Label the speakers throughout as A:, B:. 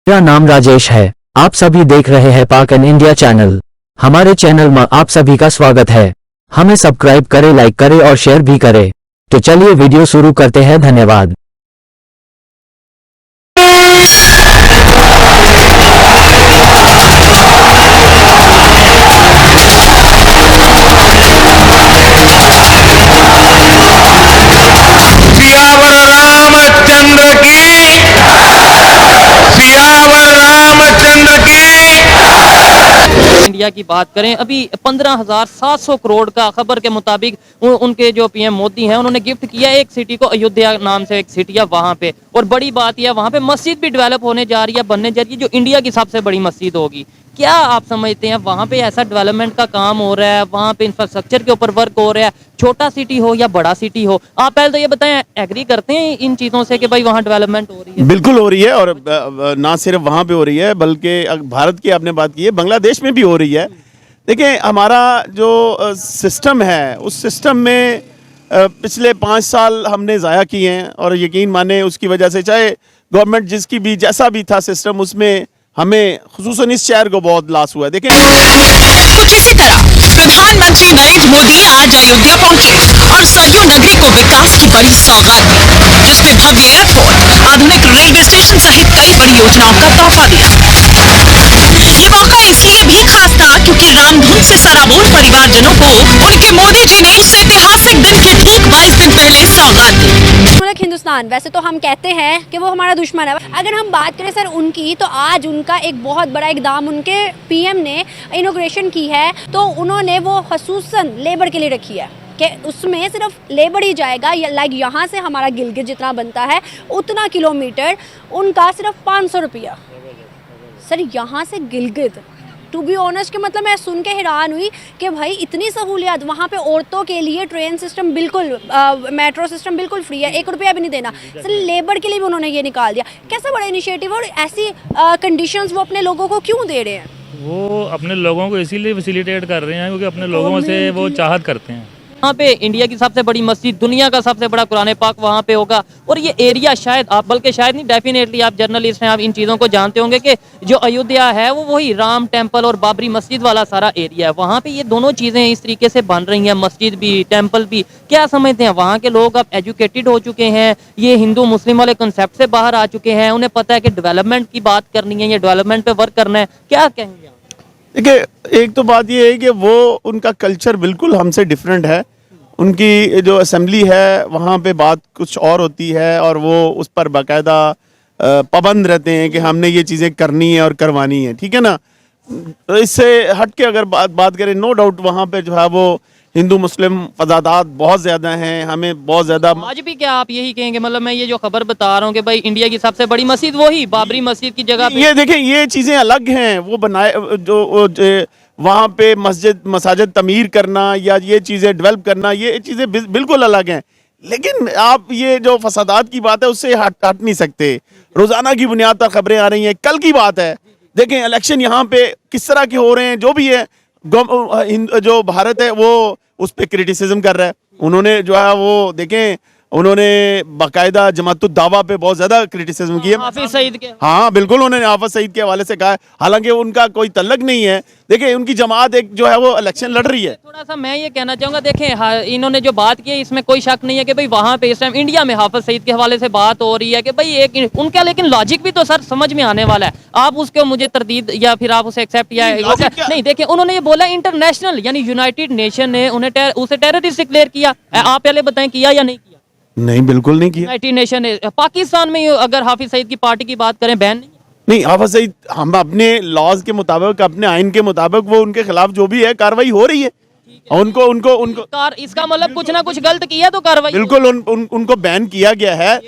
A: मेरा नाम राजेश है। आप सभी देख रहे हैं पाक एंड इंडिया चैनल। हमारे चैनल में आप सभी का स्वागत है। हमें सब्सक्राइब करें, लाइक करें और शेयर भी करें। तो चलिए वीडियो शुरू करते हैं। धन्यवाद।
B: सियावर रामचंद्र की, सियावर रामचंद्र की।
C: इंडिया की बात करें, अभी 15,700 करोड़ का खबर के मुताबिक उनके जो पीएम मोदी हैं उन्होंने गिफ्ट किया एक सिटी को, अयोध्या नाम से एक सिटी है वहां पे। और बड़ी बात यह वहां पे मस्जिद भी डेवलप होने जा रही है, बनने जा रही है, जो इंडिया की सबसे बड़ी मस्जिद होगी। क्या आप समझते हैं वहां पे ऐसा डेवलपमेंट का काम हो रहा है, वहां पे इंफ्रास्ट्रक्चर के ऊपर वर्क हो रहा है, छोटा सिटी हो या बड़ा सिटी हो? आप पहले तो ये बताएं, एग्री करते हैं इन चीजों से कि भाई वहाँ डेवलपमेंट हो रही है?
D: बिल्कुल हो रही है, और ना सिर्फ वहाँ पे हो रही है बल्कि भारत की आपने बात की है, बांग्लादेश में भी हो रही है। देखिए, हमारा जो सिस्टम है उस सिस्टम में पिछले 5 साल हमने ज़ाया किए हैं, और यकीन माने उसकी वजह से चाहे गवर्नमेंट जिसकी भी जैसा भी था सिस्टम, उसमें हमें खुसूसन इस शहर को बहुत लॉस हुआ है। देखें,
E: कुछ इसी तरह प्रधानमंत्री नरेंद्र मोदी आज अयोध्या पहुंचे और सरयू नगरी को विकास की बड़ी सौगात दी, जिसमें भव्य एयरपोर्ट, आधुनिक रेलवे स्टेशन सहित कई बड़ी योजनाओं का तोहफा दिया। ये मौका इसलिए भी खास था क्योंकि रामधुन से सराबोर परिवारजनों को उनके मोदी जी ने उस ऐतिहासिक दिन के ठीक 22 दिन पहले सौगात दी।
F: मुल्क हिंदुस्तान, वैसे तो हम कहते हैं कि वो हमारा दुश्मन है। अगर हम बात करें सर उनकी, तो आज उनका एक बहुत बड़ा इकदाम उनके पीएम ने इनॉग्रेशन की है, तो उन्होंने वो खसूसन लेबर के लिए रखी है कि उसमें सिर्फ लेबर ही जाएगा। लाइक यहाँ से हमारा गिलगित जितना बनता है उतना किलोमीटर, उनका सिर्फ 500 रुपया। सर यहाँ से गिलगित, टू बी ऑनेस्ट के मतलब मैं सुन के हैरान हुई कि भाई इतनी सहूलियत वहाँ पे। औरतों के लिए ट्रेन सिस्टम बिल्कुल, मेट्रो सिस्टम बिल्कुल फ्री है, 1 रुपया भी नहीं देना। सर लेबर के लिए भी उन्होंने ये निकाल दिया। कैसा बड़ा इनिशिएटिव, और ऐसी कंडीशंस वो अपने लोगों को क्यों दे रहे हैं?
G: वो अपने लोगों को इसीलिए फैसिलिटेट कर रहे हैं क्योंकि अपने लोगों से वो चाहत करते हैं।
C: वहाँ पे इंडिया की सबसे बड़ी मस्जिद, दुनिया का सबसे बड़ा कुरान पाक वहाँ पे होगा। और ये एरिया शायद आप, बल्कि शायद नहीं, डेफिनेटली आप जर्नलिस्ट हैं, आप इन चीज़ों को जानते होंगे कि जो अयोध्या है वो वही राम टेम्पल और बाबरी मस्जिद वाला सारा एरिया है। वहाँ पे ये दोनों चीज़ें इस तरीके से बन रही हैं, मस्जिद भी टेम्पल भी। क्या समझते हैं वहाँ के लोग अब एजुकेटेड हो चुके हैं, ये हिंदू मुस्लिम वाले कंसेप्ट से बाहर आ चुके हैं, उन्हें पता है कि डेवलपमेंट की बात करनी है, ये डेवलपमेंट पे वर्क करना है? क्या कहेंगे?
D: देखिए, एक तो बात ये है कि वो उनका कल्चर बिल्कुल हमसे डिफरेंट है। उनकी जो असेंबली है वहाँ पे बात कुछ और होती है, और वो उस पर बाकायदा पाबंद रहते हैं कि हमने ये चीज़ें करनी है और करवानी है, ठीक है ना। तो इससे हट के अगर बात करें, नो डाउट वहाँ पे जो है वो हिंदू मुस्लिम फजादात बहुत ज़्यादा हैं, हमें बहुत ज़्यादा।
C: आज भी क्या आप यही कहेंगे? मतलब मैं ये जो खबर बता रहा हूँ कि भाई इंडिया की सबसे बड़ी मस्जिद वही बाबरी मस्जिद की जगह पे।
D: ये देखें, ये चीज़ें अलग हैं। वो बनाए जो वहाँ पे मसाजिद तमीर करना या ये चीज़ें डेवलप करना, ये चीज़ें बिल्कुल अलग हैं। लेकिन आप ये जो फसादात की बात है उससे हट नहीं सकते। रोज़ाना की बुनियाद पर खबरें आ रही हैं। कल की बात है, देखें इलेक्शन यहाँ पे किस तरह के हो रहे हैं। जो भी है, जो भारत है वो उस पर क्रिटिसिज्म कर रहा है। उन्होंने जो है वो देखें, उन्होंने बाकायदा जमातुद दावा पे बहुत ज्यादा क्रिटिसिज्म किया।
C: हाफिज सईद के,
D: हाँ बिल्कुल, उन्होंने हाफिज सईद के हवाले से कहा है, हालांकि उनका कोई तल्लक नहीं है। देखिए, उनकी जमात एक जो है वो इलेक्शन लड़ रही है।
C: थोड़ा सा मैं ये कहना चाहूँगा, देखें इन्होंने जो बात की है इसमें कोई शक नहीं है कि भाई वहाँ पे इस टाइम इंडिया में हाफिज सईद के हवाले से बात हो रही है कि भाई एक उनका, लेकिन लॉजिक भी तो सर समझ में आने वाला है। आप उसको मुझे तरदीद या फिर आप उसे एक्सेप्ट या नहीं, देखिए उन्होंने ये बोला इंटरनेशनल यानी यूनाइटेड नेशन ने उन्हें उसे टेररिस्ट डिक्लेयर किया। आप पहले बताएं किया या नहीं किया?
D: नहीं, बिल्कुल नहीं किया।
C: यूनाइटेड नेशन ने पाकिस्तान में अगर हाफिज सईद की पार्टी की बात करें, बैन
D: नहीं, हाफिज सईद, हम अपने लॉज के मुताबिक, अपने आइन के मुताबिक वो उनके खिलाफ जो भी है कार्रवाई हो रही है। उनको उनको उनको
C: इसका मतलब कुछ ना कुछ गलत किया तो कार्रवाई
D: बिल्कुल उनको बैन किया गया है।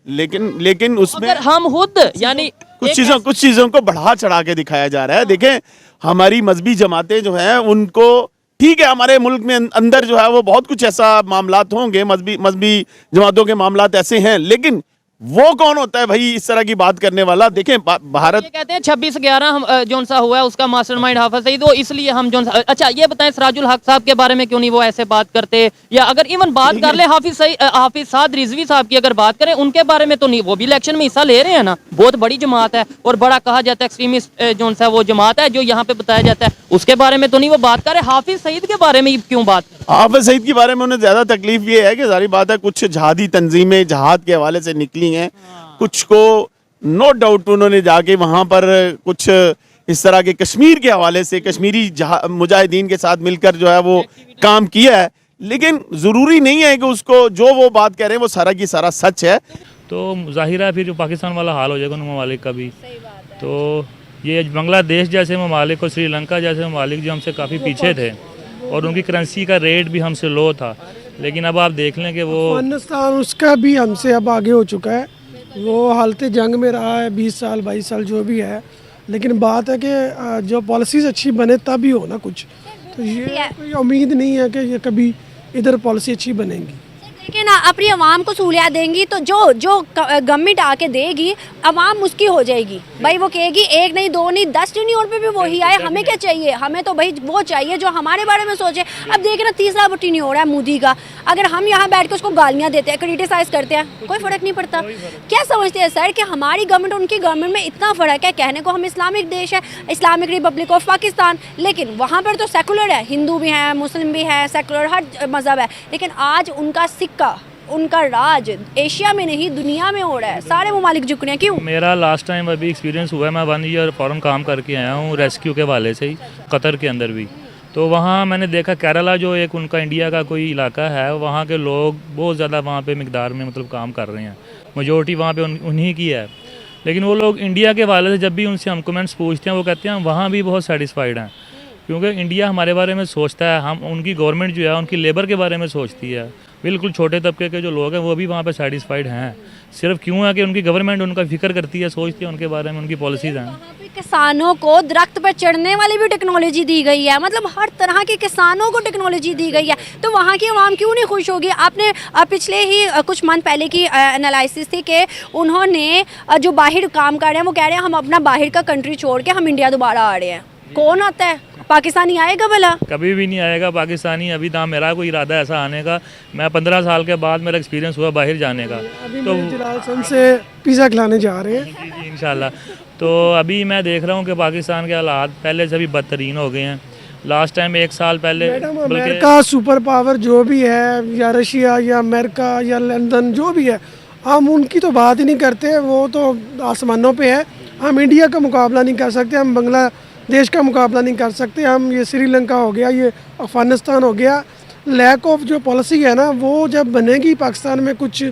D: लेकिन उसमें
C: अगर हम खुद यानी
D: कुछ चीजों को बढ़ा चढ़ा के दिखाया जा रहा है। देखें, हमारी मजहबी जमातें जो हैं उनको, ठीक है, हमारे मुल्क में अंदर जो है वो बहुत कुछ ऐसा मामलात होंगे, मजहबी जमातों के मामलात ऐसे हैं, लेकिन वो कौन होता है भाई इस तरह की बात करने वाला? देखें भारत
C: ये कहते हैं 26/11 हम जोन सा हुआ है उसका मास्टरमाइंड हाफिज सईद हो, इसलिए हम जोन सा। अच्छा ये बताएं सिराजुल हक साहब के बारे में क्यों नहीं वो ऐसे बात करते, या अगर इवन बात कर ले हाफिज साद रिजवी साहब की अगर बात करें उनके बारे में तो नहीं, वो भी इलेक्शन में हिस्सा ले रहे हैं ना, बहुत बड़ी जमात है और बड़ा कहा जाता है एक्सट्रीमिस्ट जोन सा वो जमात है जो यहाँ पे बताया जाता है, उसके बारे में तो नहीं वो बात कर रहे। हाफिज सईद के बारे में क्यों बात?
D: हाफिज सईद के बारे में उन्हें ज्यादा तकलीफ ये है कि सारी बात है कुछ जहादी तंजीमें जहाद के हवाले से निकली हैं, कुछ को नो डाउट उन्होंने जाके वहां पर कुछ इस तरह के कश्मीर के हवाले से कश्मीरी मुजाहिदीन के साथ मिलकर जो है वो काम किया है, लेकिन जरूरी नहीं है कि उसको जो वो बात कह रहे हैं वो सारा की सारा सच है।
G: तो ज़ाहिर है फिर जो पाकिस्तान वाला हाल हो जाएगा उन ममालिक का भी। तो ये बांग्लादेश जैसे ममालिक और श्रीलंका जैसे ममालिक जो हमसे काफ़ी पीछे थे और उनकी करेंसी का रेट भी हमसे लो था, लेकिन अब आप देख लें कि वो
H: अफगानिस्तान उसका भी हमसे अब आगे हो चुका है, वो हालत जंग में रहा है 20 साल 22 साल जो भी है, लेकिन बात है कि जो पॉलिसीज़ अच्छी बने तब ही हो ना कुछ, तो ये कोई उम्मीद नहीं है कि ये कभी इधर पॉलिसी अच्छी बनेगी।
F: देखिए ना, अपनी आवाम को सहूलियत देंगी तो जो गवर्नमेंट आके देगी आवाम उसकी हो जाएगी भाई, वो कहेगी 1 नहीं 2 नहीं 10 टेन्योर पे भी वही आए, हमें क्या चाहिए, हमें तो भाई वो चाहिए जो हमारे बारे में सोचे। अब देखिए ना 30 लाख टेन्योर है मोदी का, अगर हम यहाँ बैठ के उसको गालियाँ देते हैं क्रिटिसाइज करते हैं कोई फ़र्क नहीं पड़ता। क्या समझते हैं सर कि हमारी गवर्नमेंट उनकी गवर्नमेंट में इतना फ़र्क है? कहने को हम इस्लामिक देश है, इस्लामिक रिपब्लिक ऑफ पाकिस्तान, लेकिन वहाँ पर तो सेकुलर है, हिंदू भी हैं मुस्लिम भी हैं सेकुलर हर मज़हब है, लेकिन आज उनका सिक्का उनका राज एशिया में नहीं दुनिया में हो रहा है, सारे ममालिक झुक रहे हैं। क्यों?
G: मेरा लास्ट टाइम अभी एक्सपीरियंस हुआ है, मैं 1 ईयर फ़ौरन काम करके आया हूँ रेस्क्यू के वाले से ही, कतर के अंदर भी। तो वहाँ मैंने देखा केरला जो एक उनका इंडिया का कोई इलाका है, वहाँ के लोग बहुत ज़्यादा वहाँ पे मिकदार में मतलब काम कर रहे हैं, मेजोरिटी वहाँ पे उन्हीं की है। लेकिन वो लोग इंडिया के वाले से जब भी उनसे हम कमेंट्स पूछते हैं वो कहते हैं वहाँ भी बहुत सेटिस्फाइड हैं, क्योंकि इंडिया हमारे बारे में सोचता है, हम उनकी गवर्नमेंट जो है उनकी लेबर के बारे में सोचती है। बिल्कुल छोटे तबके के जो लोग हैं वो भी वहाँ पे सेटिस्फाइड हैं, सिर्फ क्यों है कि उनकी गवर्नमेंट उनका फिक्र करती है, सोचती है उनके बारे में, उनकी पॉलिसीज़ हैं।
F: वहाँ पे किसानों को दरख्त पर चढ़ने वाली भी टेक्नोलॉजी दी गई है, मतलब हर तरह के किसानों को टेक्नोलॉजी दी गई है, तो वहाँ की आवाम क्यों नहीं खुश होगी? आपने पिछले ही कुछ मंथ पहले की एनालिसिस थी कि उन्होंने जो बाहर काम कर रहे हैं वो कह रहे हैं हम अपना बाहर का कंट्री छोड़ के हम इंडिया दोबारा आ रहे हैं। कौन आता है? पाकिस्तानी आएगा भला? कभी
G: भी नहीं आएगा पाकिस्तानी। अभी ना मेरा कोई इरादा ऐसा आने का, मैं 15 साल के बाद मेरा एक्सपीरियंस हुआ बाहर जाने का,
H: तो जलाल से पिज़्ज़ा खिलाने जा रहे हैं।
G: जी इंशाल्लाह। तो अभी मैं देख रहा हूँ कि पाकिस्तान के हालात पहले से भी बदतरीन हो गए हैं। लास्ट टाइम 1 साल पहले
H: अमेरिका सुपर पावर जो भी है, या रशिया या अमेरिका या लंदन जो भी है, हम उनकी तो बात ही नहीं करते, वो तो आसमानों पे है। हम इंडिया का मुकाबला नहीं कर सकते, हम बांग्लादेश का मुकाबला नहीं कर सकते, हम ये श्रीलंका हो गया, ये अफ़गानिस्तान हो गया। लैक ऑफ जो पॉलिसी है ना, वो जब बनेगी पाकिस्तान में कुछ,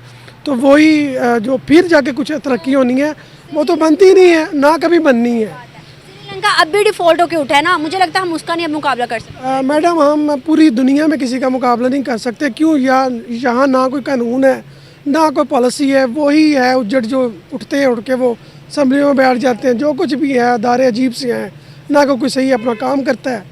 H: तो वही जो फिर जाके कुछ तरक्की होनी है वो तो बनती नहीं है, ना कभी बननी है।
F: श्रीलंका अब भी डिफॉल्ट होके उठा है ना, मुझे लगता है हम उसका नहीं अब मुकाबला कर सकते।
H: मैडम हम पूरी दुनिया में किसी का मुकाबला नहीं कर सकते। क्यों? यहाँ ना कोई कानून है ना कोई पॉलिसी है, वही है उजड़ जो उठते हैं, उठ के वो असम्बली में बैठ जाते हैं, जो कुछ भी है अदारे अजीब से हैं, ना कोई सही अपना काम करता है।